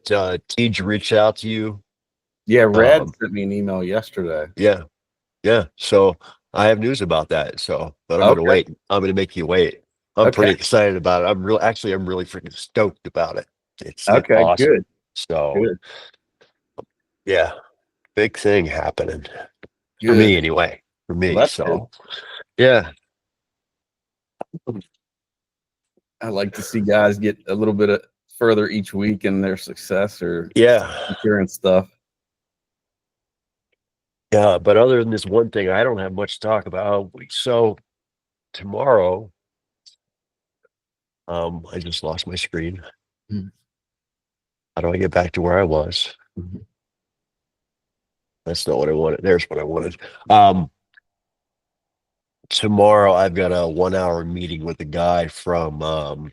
Tej reached out to you? Yeah, Red Um, sent me an email yesterday. yeah, yeah. So I have news about that. So, but I'm gonna Okay. wait. I'm gonna make you wait. I'm Okay. pretty excited about it. I'm really freaking stoked about it. It's Okay. awesome. Good. So Good. yeah, big thing happening for Good. me anyway. For Well, me. that's good. So yeah, I like to see guys get a little bit of further each week in their success or yeah, hearing stuff. yeah. But other than this one thing, I don't have much to talk about. So tomorrow, I just lost my screen. Mhm. How do I get back to where I was? Mhm. That's not what I wanted. There's what I wanted. Um, Tomorrow I've got a 1 hour meeting with a guy from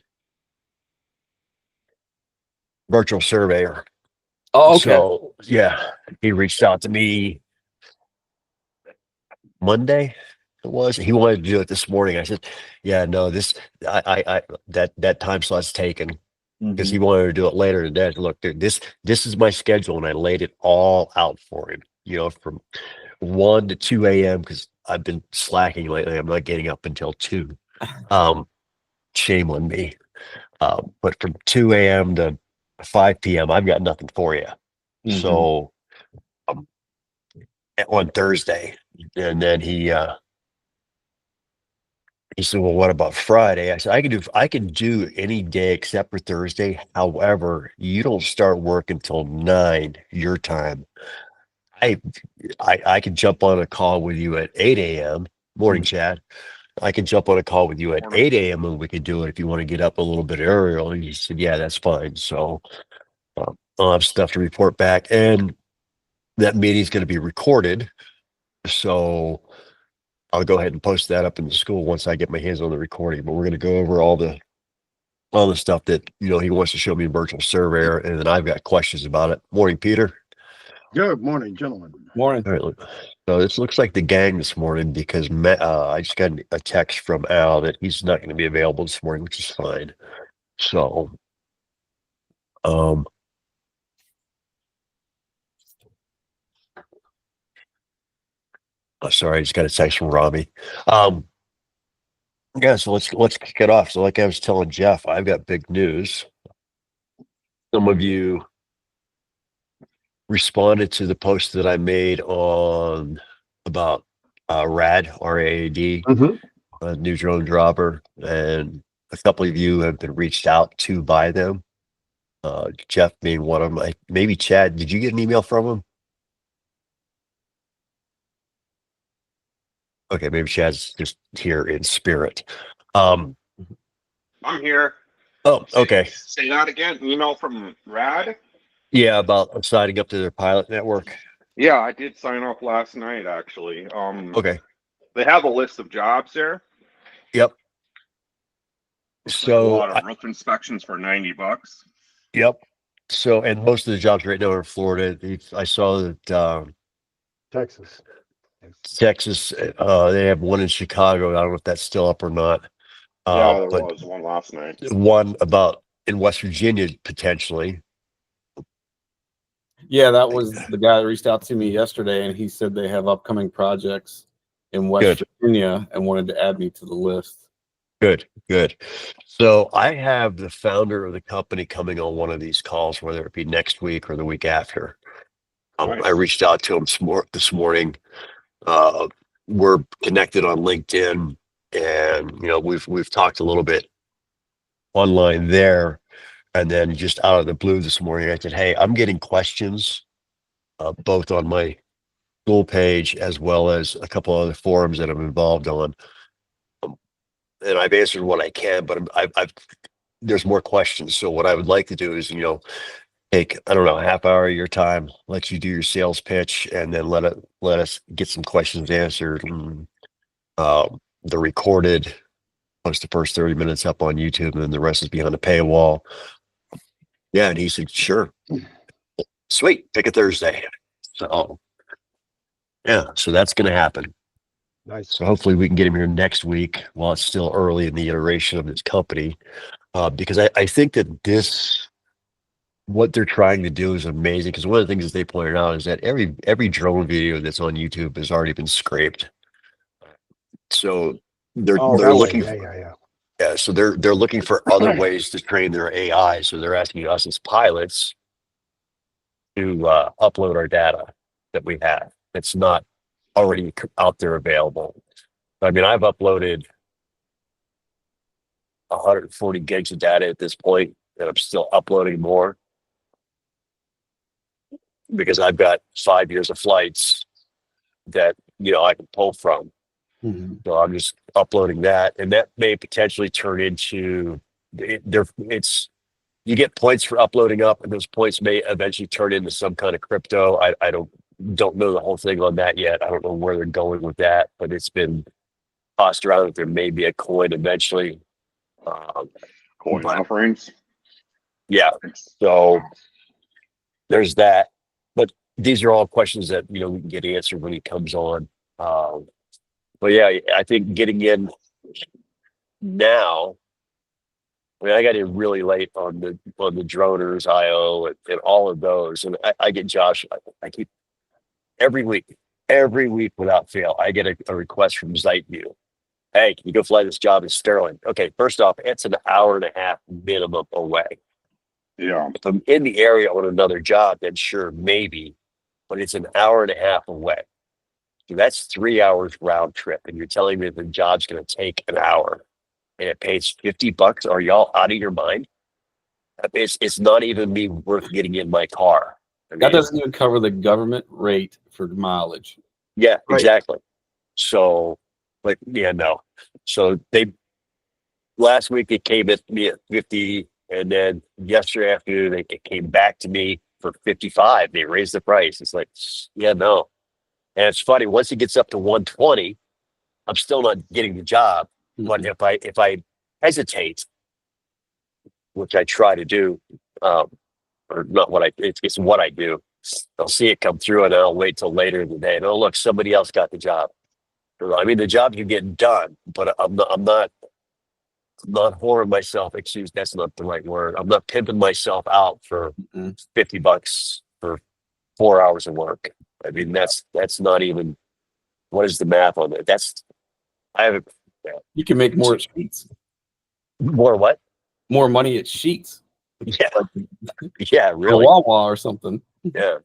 Virtual Surveyor. Oh, okay. So yeah, he reached out to me Monday. It was he wanted to do it this morning. I said, "Yeah, no, this I that time slot's taken because he Mhm. wanted to do it later today." Look, dude, this is my schedule, and I laid it all out for him. From 1 to 2 a.m. because I've been slacking lately. I'm not getting up until 2. Um, Shame on me. But from 2 a.m. to 5 p.m., I've got nothing for you. Mhm. So um, on Thursday, and then he said, "Well, what about Friday?" I said, I can do any day except for Thursday. However, you don't start work until 9 your time. I I can jump on a call with you at 8 a.m. Morning, Mhm. Chad. I can jump on a call with you at Morning. 8 a.m. and we could do it if you want to get up a little bit earlier. And he said, "Yeah, that's fine." So I'll have stuff to report back, and that meeting's going to be recorded. So I'll go ahead and post that up in the school once I get my hands on the recording. But we're going to go over all the stuff that he wants to show me in Virtual Surveyor, and then I've got questions about it. Morning, Peter. Good morning, gentlemen. Morning. All right. So this looks like the gang this morning because I just got a text from Al that he's not going to be available this morning, which is fine. So, um, sorry, I just got a text from Robbie. Yeah, so let's kick it off. So, like I was telling Jeff, I've got big news. Some of you responded to the post that I made on about RAD, RAAD, Mhm. a new drone dropper, and a couple of you have been reached out to by them. Jeff being one of them. Maybe Chad, did you get an email from him? Okay, maybe Chad's just here in spirit. Um, I'm here. oh, okay. Say that again. Email from Rad. Yeah, about signing up to their pilot network. Yeah, I did sign up last night actually. Okay. They have a list of jobs there. Yep. Looks like a So, lot of roof inspections for $90. yep. So, and most of the jobs right now are in Florida. I saw that Texas. Texas, they have one in Chicago. I don't know if that's still up or not. Yeah, there But was one last night. one about in West Virginia potentially. Yeah, that was the guy that reached out to me yesterday, and he said they have upcoming projects in West Good, Virginia and wanted to add me to the list. good, good. So I have the founder of the company coming on one of these calls, whether it be next week or the week after. I Nice. reached out to him this morning. We're connected on LinkedIn, and we've talked a little bit online there. And then just out of the blue this morning, I said, "Hey, I'm getting questions both on my school page as well as a couple other forums that I'm involved on, and I've answered what I can, but I've there's more questions. So what I would like to do is, take, I don't know, a half hour of your time, let you do your sales pitch, and then let us get some questions answered, and the recorded, post the first 30 minutes up on YouTube, and then the rest is behind the paywall." Yeah, and he said, "Sure, sweet, pick a Thursday." So yeah, so that's going to happen. Nice. So hopefully we can get him here next week while it's still early in the iteration of this company, because I think that this what they're trying to do is amazing because one of the things that they pointed out is that every drone video that's on YouTube has already been scraped. So they're Oh, they're that way. looking Yeah. yeah, so they're looking for other ways to train their AI. So they're asking us as pilots to upload our data that we have that's not already out there available. I mean, I've uploaded 140 gigs of data at this point, and I'm still uploading more because I've got 5 years of flights that I can pull from. Mhm. So I'm just uploading that, and that may potentially turn into it's you get points for uploading up, and those points may eventually turn into some kind of crypto. I don't know the whole thing on that yet. I don't know where they're going with that, but it's been tossed around that there may be a coin eventually. Coin But offerings. yeah, so there's that. But these are all questions that we can get answered when he comes on. But yeah, I think getting in now. I mean, I got in really late on the droners, IO, and all of those, and I get Josh. I keep every week without fail. I get a request from ZiteView. Hey, can you go fly this job in Sterling? Okay, first off, it's an hour and a half minimum away. Yeah. If I'm in the area on another job, then sure, maybe, but it's an hour and a half away. So that's 3 hours round trip, and you're telling me the job's going to take an hour, and it pays $50? Are y'all out of your mind? It's not even me worth getting in my car. I That mean, doesn't even cover the government rate for mileage. yeah, Right. exactly. So, like, yeah, no. So last week it came at me at 50, and then yesterday afternoon it came back to me for 55. They raised the price. It's like, yeah, no. And it's funny, once it gets up to 120, I'm still not getting the job. But Mhm. if I hesitate, which I try to do, or not it's what I do. I'll see it come through and I'll wait till later in the day. And oh, look, somebody else got the job. I mean, the job can get done, but I'm not whoring myself. Excuse, that's not the right word. I'm not pimping myself out for Mhm. $50 for 4 hours of work. I mean, that's not even, what is the math on that? I haven't, You can make more at Sheets, more what? more money at Sheets, Yeah. like Yeah, a really. Wawa or something. Yeah.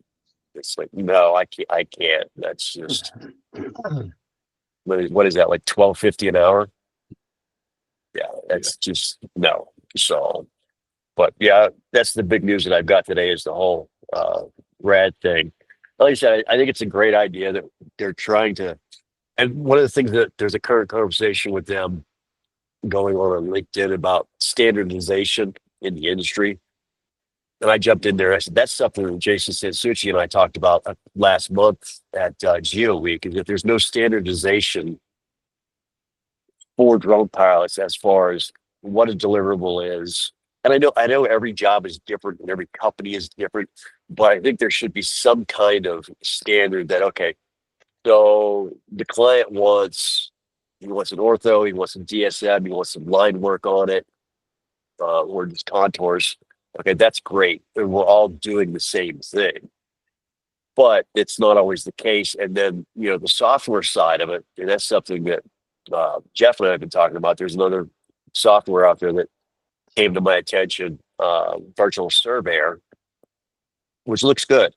It's like, no, I can't. That's just, what is that, like 12.50 an hour? Yeah, that's just no. So, but yeah, that's the big news that I've got today is the whole rad thing. Like I said, I think it's a great idea that they're trying to, and one of the things that there's a current conversation with them going on LinkedIn about standardization in the industry. And I jumped in there. I said, that's something that Jason Sansucci and I talked about last month at Geo Week, is that there's no standardization for drone pilots as far as what a deliverable is. And I know every job is different and every company is different, but I think there should be some kind of standard that, okay, so the client he wants an ortho, he wants some DSM, he wants some line work on it, or just contours. Okay, that's great. And we're all doing the same thing. But it's not always the case. And then, the software side of it, and that's something that Jeff and I have been talking about. There's another software out there that came to my attention, Virtual Surveyor, which looks good.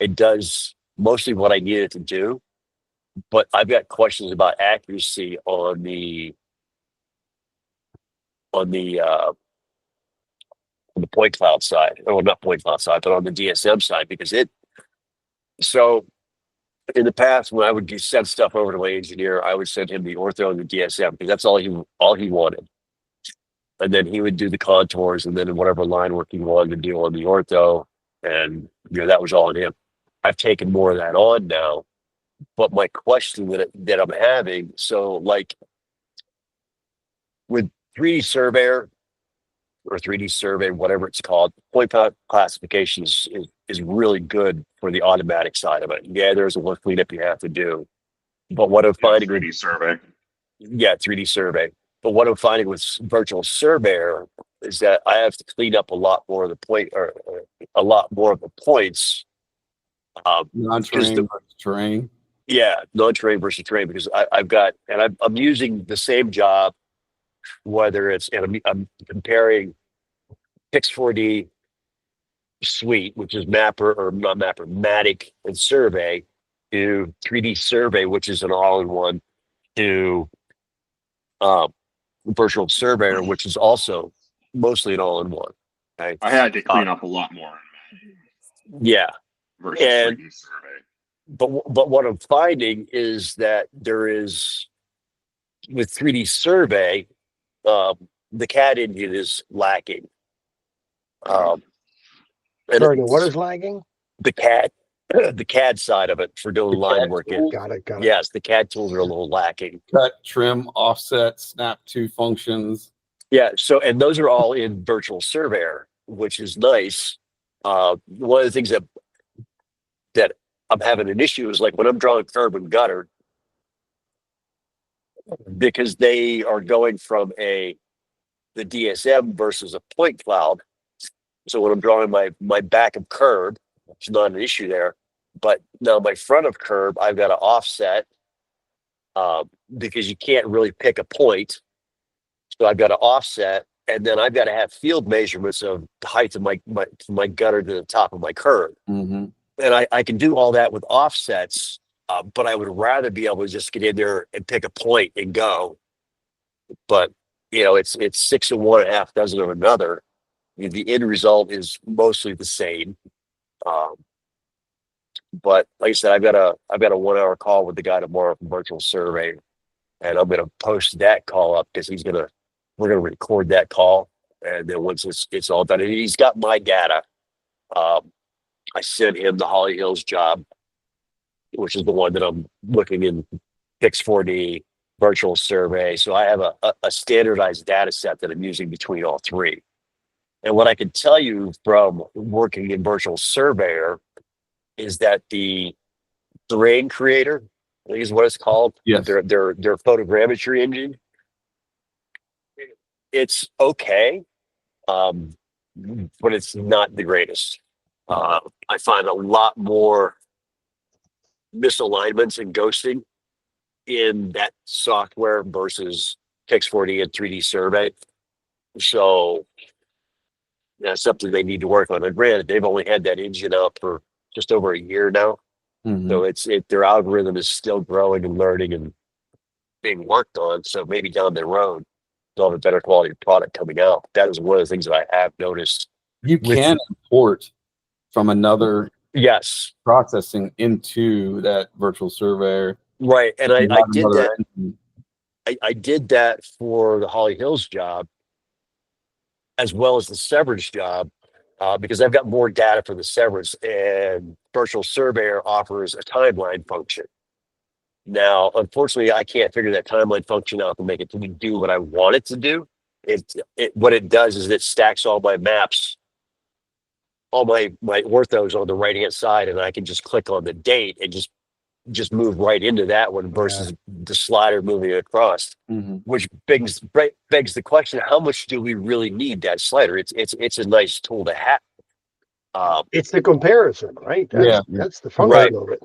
It does mostly what I need it to do, but I've got questions about accuracy on the on the uh, on the point cloud side, or not point cloud side, but on the DSM side, because so in the past, when I would send stuff over to my engineer, I would send him the ortho and the DSM because that's all he wanted. And then he would do the contours and then whatever line work he wanted to do on the ortho. And that was all on him. I've taken more of that on now. But my question that I'm having, so like with 3D Surveyor or 3D Survey, whatever it's called, point cloud classification is really good for the automatic side of it. Yeah, there's a little cleanup you have to do. But what I'm finding with 3D survey. yeah, 3D Survey. But what I'm finding with Virtual Surveyor is that I have to clean up a lot more of the point or a lot more of the points. Non-terrain the- versus terrain. Yeah, non-terrain versus terrain, because I've got, and I'm using the same job, whether it's, and I'm comparing Pix4D Suite, which is Mapper, or not Mapper, Matic and Survey, to 3D Survey, which is an all-in-one, to Virtual Surveyor, which is also mostly an all-in-one. Okay. I had to clean up a lot more Yeah. versus And- 3D survey. But what I'm finding is that there is, with 3D Survey, the CAD engine is lacking. And Pardon, what is lagging? the CAD, the CAD side of it for doing The line CAD work? tool? Got it, got it. Yes, the CAD tools are a little lacking. Cut, trim, offset, snap to functions. Yeah, so, and those are all in Virtual Surveyor, which is nice. One of the things that I'm having an issue is, like, when I'm drawing curb and gutter, because they are going from the DSM versus a point cloud. So when I'm drawing my back of curb, it's not an issue there. But now my front of curb, I've got to offset, because you can't really pick a point. So I've got to offset, and then I've got to have field measurements of the height of my gutter to the top of my curb. Mm-hmm. And I can do all that with offsets, but I would rather be able to just get in there and pick a point and go. But it's 6 of one, and a half dozen of another. The end result is mostly the same. But like I said, I've got a 1 hour call with the guy tomorrow from Virtual Survey, and I'm gonna post that call up because we're gonna record that call, and then once it's all done, and he's got my data. I sent him the Holly Hills job, which is the one that I'm looking in Pix4D, Virtual Survey. So I have a standardized data set that I'm using between all three. And what I can tell you from working in Virtual Surveyor is that the Terrain Creator, I think is what it's called, Yes. their photogrammetry engine, it's okay, but it's not the greatest. I find a lot more misalignments and ghosting in that software versus Pix4D and 3D Survey. So that's something they need to work on. And granted, they've only had that engine out for just over a year now. Mm-hmm. So their algorithm is still growing and learning and being worked on. So maybe down the road, they'll have a better quality product coming out. That is one of the things that I have noticed. You with- can import from another Yes, processing into that virtual surveyor. right. And I Not did another that. engine. I did that for the Holly Hills job, as well as the Severance job, because I've got more data for the Severance, and Virtual Surveyor offers a timeline function. Now, unfortunately, I can't figure that timeline function out to make it to do what I want it to do. What it does is it stacks all my maps, all my orthos on the right hand side, and I can just click on the date and just move right into that one versus the slider moving across. Mhm. Which begs the question: how much do we really need that slider? It's a nice tool to have. It's the comparison, right? That's the function of it.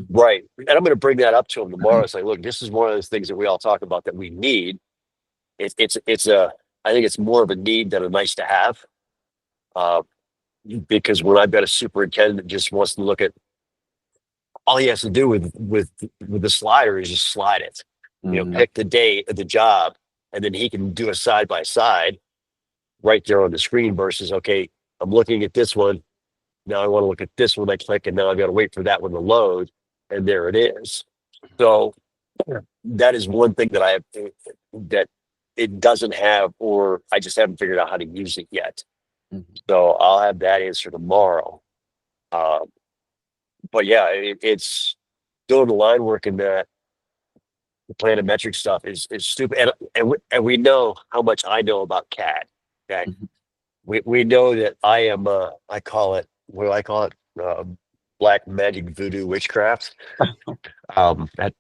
Right. And I'm going to bring that up to him tomorrow. It's like, look, this is one of those things that we all talk about that we need. I think it's more of a need than a nice to have. Because when I've got a superintendent that just wants to look at, all he has to do with the slider is just slide it. Mhm. Pick the date of the job, and then he can do a side by side right there on the screen versus, okay, I'm looking at this one. Now I want to look at this one. I click, and now I've got to wait for that one to load, and there it is. So that is one thing that I have that it doesn't have, or I just haven't figured out how to use it yet. Mhm. So I'll have that answer tomorrow. But yeah, it's doing the line work in that. The planimetric stuff is stupid, and we know how much I know about CAD. Okay, Mhm. we know that I am I call it, what do I call it? Black magic voodoo witchcraft.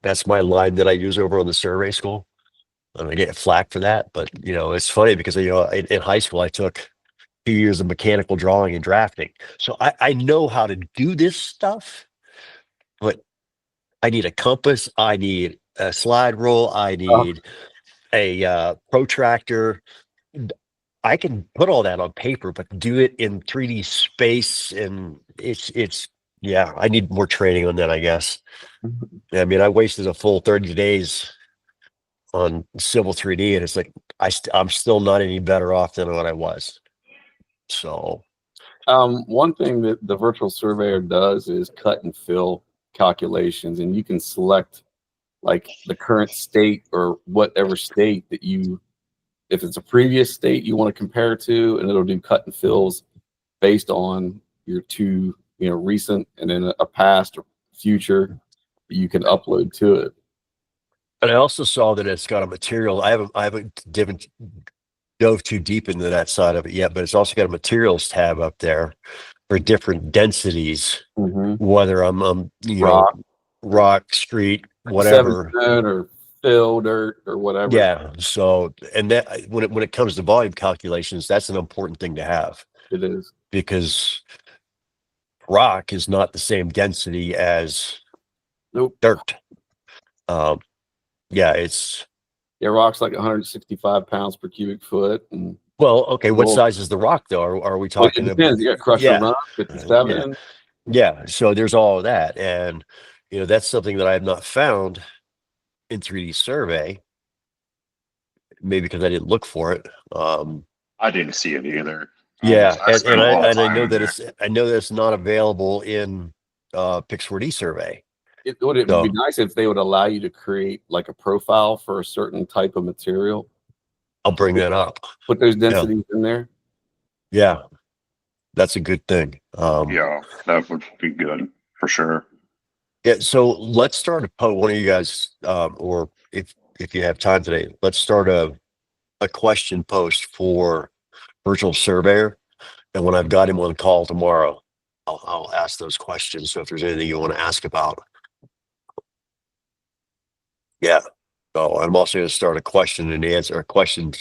That's my line that I use over on the survey school. and I get flack for that, but you know, it's funny because you know, in high school, I took 2 years of mechanical drawing and drafting, so I know how to do this stuff, but I need a compass, I need a slide rule, I need a protractor. I can put all that on paper, but do it in 3D space, and it's yeah, I need more training on that, I guess. I mean, I wasted a full 30 days on Civil 3D, and it's like I'm still not any better off than what I was. So One thing that the virtual surveyor does is cut and fill calculations, and you can select like the current state or whatever state that you, if it's a previous state you want to compare to, and it'll do cut and fills based on your two, you know, recent and then a past or future that you can upload to it. and I also saw that it's got a material. I haven't dove too deep into that side of it yet, but it's also got a materials tab up there for different densities, whether I'm you Rock. know, rock, street, whatever. 7% or fill dirt or whatever. Yeah. So, and that when it comes to volume calculations, that's an important thing to have, It is. because rock is not the same density as Nope. dirt. Yeah, it's Yeah, rock's like 165 pounds per cubic foot. And well, okay. What Well- size is the rock though? Are we well, it talking depends. You got crusher Yeah. rock, 57. Yeah, so there's all of that, and you know, that's something that I have not found in 3D survey, maybe because I didn't look for it. I didn't see it either. Yeah, I spent a lot of and I time know in that there. I know that it's not available in Pix4D survey. It would be nice if they would allow you to create like a profile for a certain type of material. I'll bring that up. Put those densities in there. Yeah, that's a good thing. Yeah, that would be good for sure. Yeah, so let's start a post. One of you guys, or if you have time today, let's start a question post for virtual surveyor, and when I've got him on call tomorrow, I'll ask those questions. So if there's anything you want to ask about, yeah. So I'm also going to start a question and answer, a question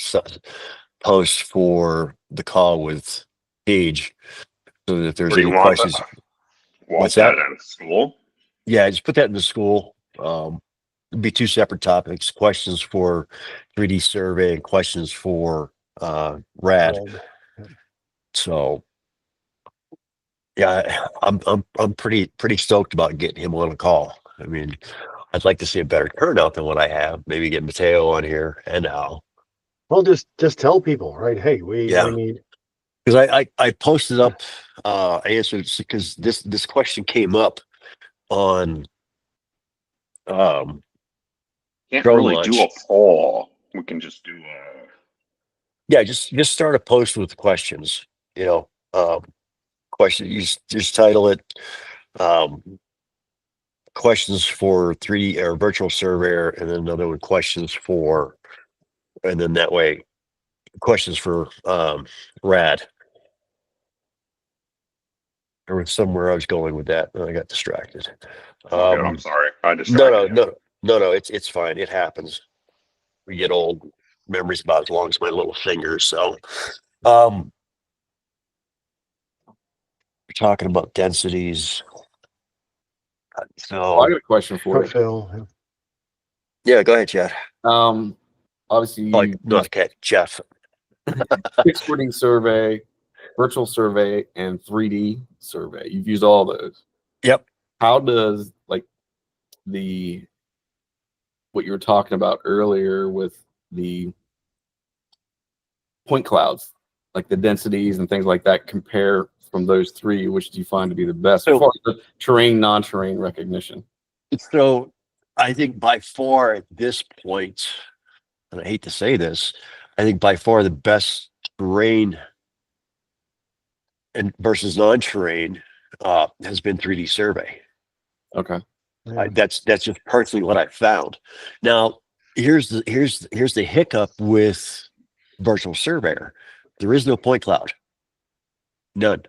post for the call with Paige, so that if there's Where do any you want questions. that? What's that? In school? Yeah, just put that in the school. It'd be two separate topics: questions for 3D survey and questions for RAD. So, yeah, I'm pretty stoked about getting him on a call. I mean, I'd like to see a better turnout than what I have. Maybe get Mateo on here and Al. Well, just tell people, right? Hey, we Yeah. need. Because I posted up answers, because this question came up on Can't Drone really launch. do a poll. We can just do a. Yeah, just start a post with questions. You know, question. You just title it questions for 3D or virtual surveyor, and then another one, questions for, and then that way questions for RAD. There was somewhere I was going with that, and I got distracted. Okay, I'm sorry. I No, distracted you. it's fine. It happens. We get old. Memory's about as long as my little fingers. So, we're talking about densities. Well, I So, got a question for you. Phil. yeah, go ahead, Chad. Obviously, Like, you not Cat, Jeff. Pix4D survey, virtual survey, and 3D survey. You've used all those. Yep. How does like what you were talking about earlier with the point clouds, like the densities and things like that, compare from those three? Which do you find to be the best So- as far as the terrain, non-terrain recognition? So, I think by far at this point, and I hate to say this, I think by far the best terrain and versus non-terrain has been 3D survey. Okay. That's just personally what I found. Now, here's the hiccup with virtual surveyor. There is no point cloud. None.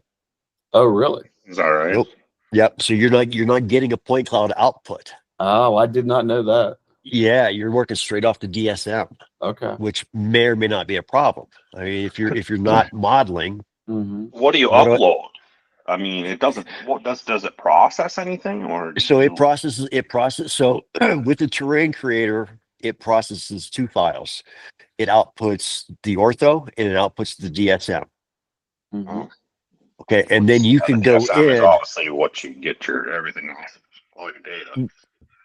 Oh, really? Is that right? Nope. Yep. So you're not getting a point cloud output. Oh, I did not know that. Yeah, you're working straight off the DSM, Okay. which may or may not be a problem. I mean, if you're not modeling, Mm-hmm. What do you what do I- upload? I mean, it doesn't. What does it process anything, or do so you? it processes. So with the terrain creator, it processes two files. It outputs the ortho and it outputs the DSM. Mm-hmm. Okay, and then you can the go DSM is in. obviously what you get your everything off of, all your data.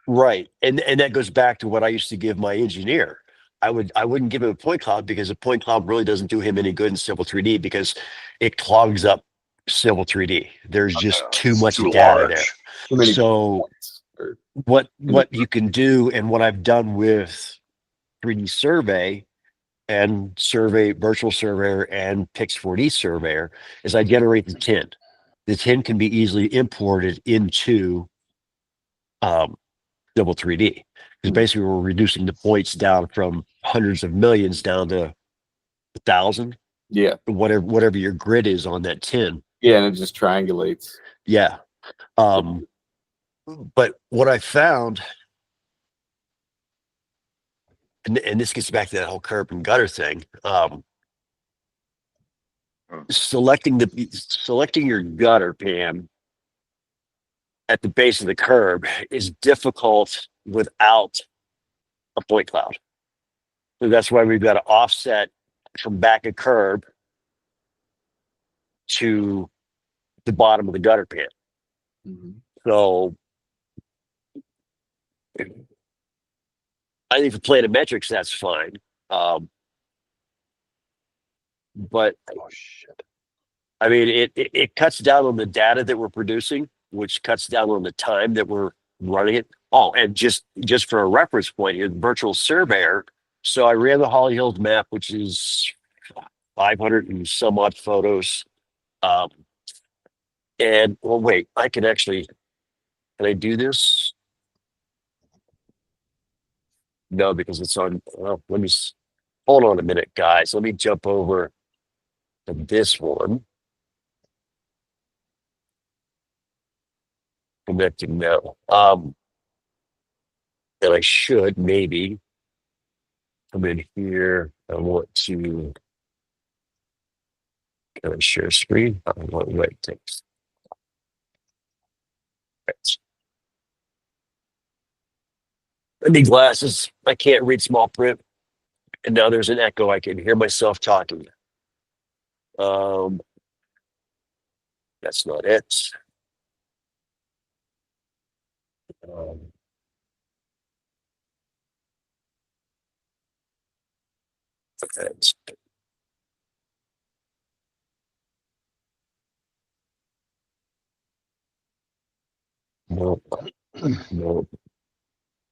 Right. And that goes back to what I used to give my engineer. I wouldn't give him a point cloud because a point cloud really doesn't do him any good in Civil 3D because it clogs up Civil 3D. There's just too It's much too data large. there. Too many So points. Or, what you can do and what I've done with 3D Survey and Survey Virtual Surveyor and Pix 4D Surveyor is I generate the tin. The tin can be easily imported into Civil 3D because basically we're reducing the points down from hundreds of millions down to 1,000, yeah. whatever your grid is on that tin. Yeah, and it just triangulates. Yeah. But what I found, and this gets back to that whole curb and gutter thing, selecting your gutter, Pam, at the base of the curb is difficult without a point cloud. So that's why we've got to offset from back of curb to the bottom of the gutter pan. Mm-hmm. So I think for planimetrics, that's fine. But Oh shit. I mean, it cuts down on the data that we're producing, which cuts down on the time that we're running it. Oh, and just for a reference point here, the virtual surveyor. So I ran the Holly Hills map, which is 500 and some odd photos. And well, wait, can I do this? No, because it's on. Well, hold on a minute, guys. Let me jump over to this one. Connecting now. And I should maybe come in here. I want to. Can I share screen? I want to wait. Thanks. Right. I need glasses. I can't read small print. And now there's an echo. I can hear myself talking. That's not it. Okay. No, no. All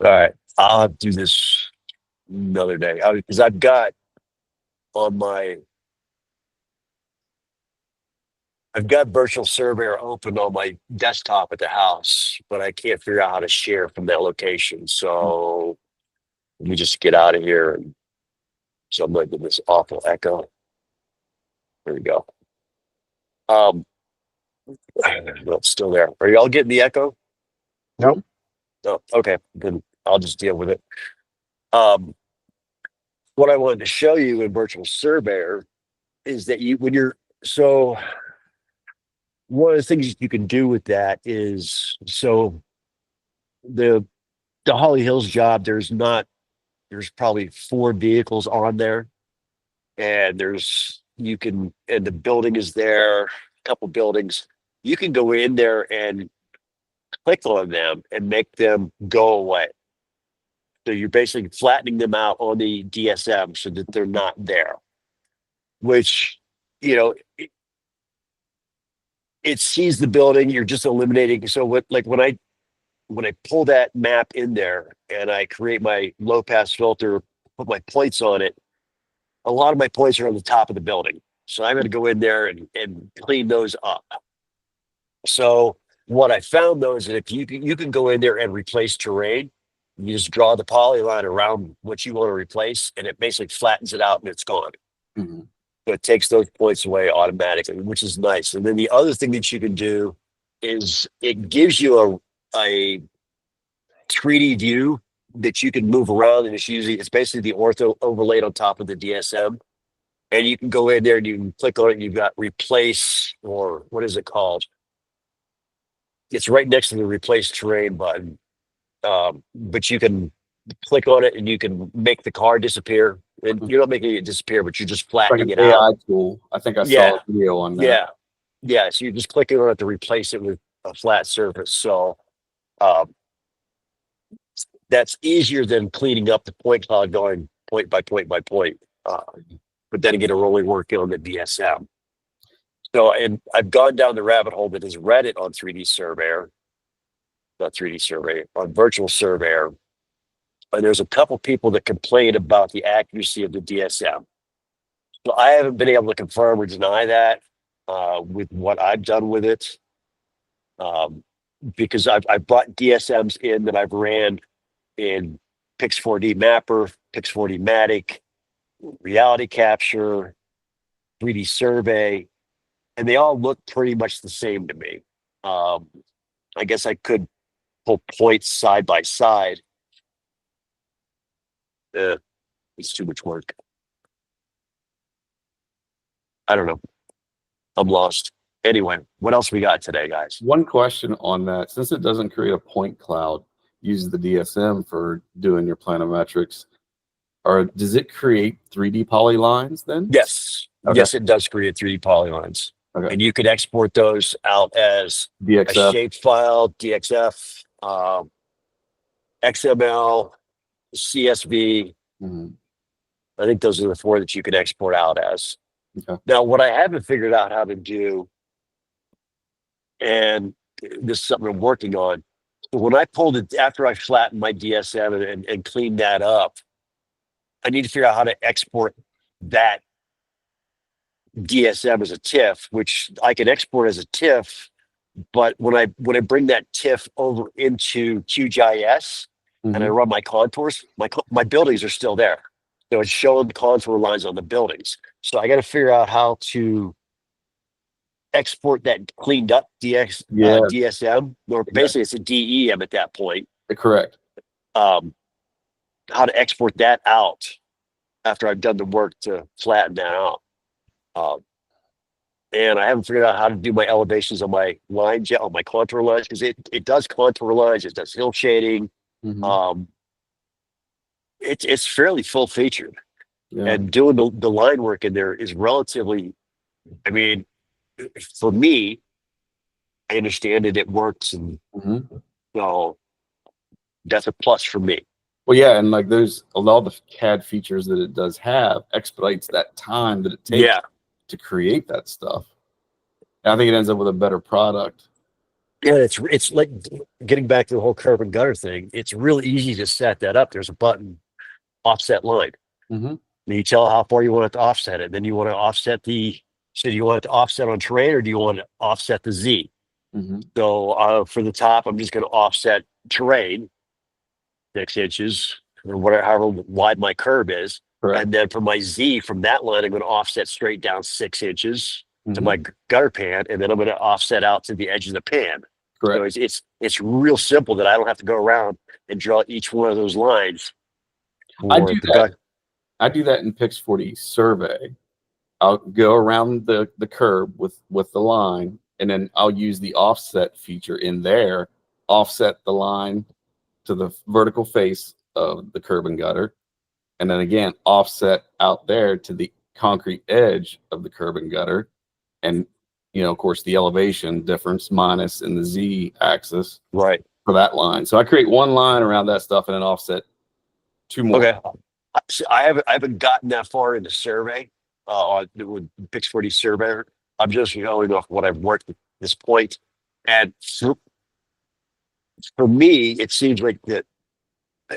right. I'll do this another day because I've got Virtual Surveyor open on my desktop at the house, but I can't figure out how to share from that location. So let me just get out of here. And so I'm like in this awful echo. There we go. No, it's still there. Are y'all getting the echo? Nope. No. Okay. Then I'll just deal with it. What I wanted to show you in Virtual Surveyor is that one of the things you can do with that is the Holly Hills job, there's probably 4 vehicles on there, and and the building is there, a couple buildings. You can go in there and click on them and make them go away. So you're basically flattening them out on the DSM so that they're not there, which, it sees the building. You're just eliminating. So when I pull that map in there and I create my low pass filter, put my points on it, a lot of my points are on the top of the building. So I'm going to go in there and clean those up. So what I found though is that if you can go in there and replace terrain, you just draw the polyline around what you want to replace, and it basically flattens it out and it's gone. Mm-hmm. So it takes those points away automatically, which is nice. And then the other thing that you can do is it gives you a 3D view that you can move around, and it's basically the ortho overlaid on top of the DSM. And you can go in there and you can click on it and you've got replace, or what is it called? It's right next to the replace terrain button. But you can click on it and you can make the car disappear. And you're not making it disappear, but you're just Like flattening an it out. AI tool. I think I saw Yeah. a video on that. Yeah. Yeah. So you're just clicking on it to replace it with a flat surface. So that's easier than cleaning up the point cloud going point by point by point. But then again, it only working on the DSM. So, and I've gone down the rabbit hole that is Reddit on 3D Surveyor, not 3D Survey, on Virtual Surveyor. And there's a couple people that complain about the accuracy of the DSM. So I haven't been able to confirm or deny that with what I've done with it. Because I've brought DSMs in that I've ran in Pix4D Mapper, Pix4D Matic, Reality Capture, 3D Survey, and they all look pretty much the same to me. I guess I could pull points side by side. It's too much work. I don't know. I'm lost. Anyway, what else we got today, guys? One question on that, since it doesn't create a point cloud, uses the DSM for doing your planometrics, or does it create 3D polylines then? Yes. Okay. Yes, it does create 3D polylines. Okay. And you could export those out as a DXF. shape file, DXF, XML, CSV. Mhm. I think those are the four that you can export out as. Okay. Now, what I haven't figured out how to do, and this is something I'm working on, when I pulled it after I flattened my DSM and cleaned that up, I need to figure out how to export that DSM as a TIFF, which I can export as a TIFF. But when I bring that TIFF over into QGIS and I Mhm. run my contours, my buildings are still there. So it's showing the contour lines on the buildings. So I got to figure out how to export that cleaned up Yeah. DSM, or basically it's a DEM at that point. Correct. How to export that out after I've done the work to flatten that out. And I haven't figured out how to do my elevations on my lines yet, on my contour lines, because it does contour lines, it does hill shading. Mhm. It's fairly full featured. Yeah. And doing the line work in there is relatively, I mean, for me, I understand it works, and Mhm. so that's a plus for me. Well, yeah, and like there's a lot of the CAD features that it does have expedites that time that it takes Yeah. to create that stuff. And I think it ends up with a better product. Yeah, it's like getting back to the whole curb and gutter thing. It's really easy to set that up. There's a button, offset line. Mhm. And you tell how far you want it to offset it. Then you want to offset so do you want it to offset on terrain, or do you want to offset the Z? Mhm. So for the top, I'm just going to offset terrain 6 inches, or whatever, however wide my curb is. Correct. And then for my Z, from that line, I'm going to offset straight down 6 inches to Mhm. my gutter pan, and then I'm going to offset out to the edge of the pan. Correct. So it's real simple that I don't have to go around and draw each one of those lines. I for do the that. gut- I do that in Pix4D Survey. I'll go around the curb with the line, and then I'll use the offset feature in there, offset the line to the vertical face of the curb and gutter, and then again offset out there to the concrete edge of the curb and gutter, and of course the elevation difference minus in the Z axis Right. for that line. So I create one line around that stuff and then offset two more. Okay. I haven't gotten that far in the survey with Pix4D Surveyor. I'm just going off what I've worked at this point. And for me, it seems like that,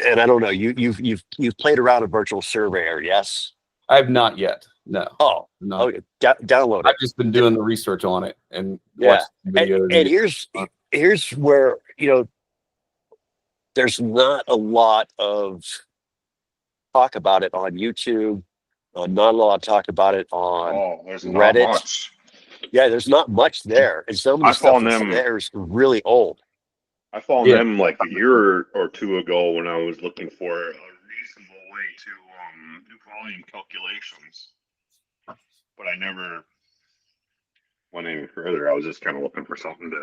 and I don't know, you've played around a Virtual Surveyor, yes? I have not yet. No. Oh, No. okay. Download it. I've just been doing the research on it and Yeah. watched videos. And here's where, there's not a lot of talk about it on YouTube. Not a lot of talk about it on Oh, there's not Reddit. much. Yeah, there's not much there. And some of I the stuff found that's them- there is really old. I found Yeah. them like a year or two ago when I was looking for a reasonable way to do volume calculations, but I never went any further. I was just kind of looking for something to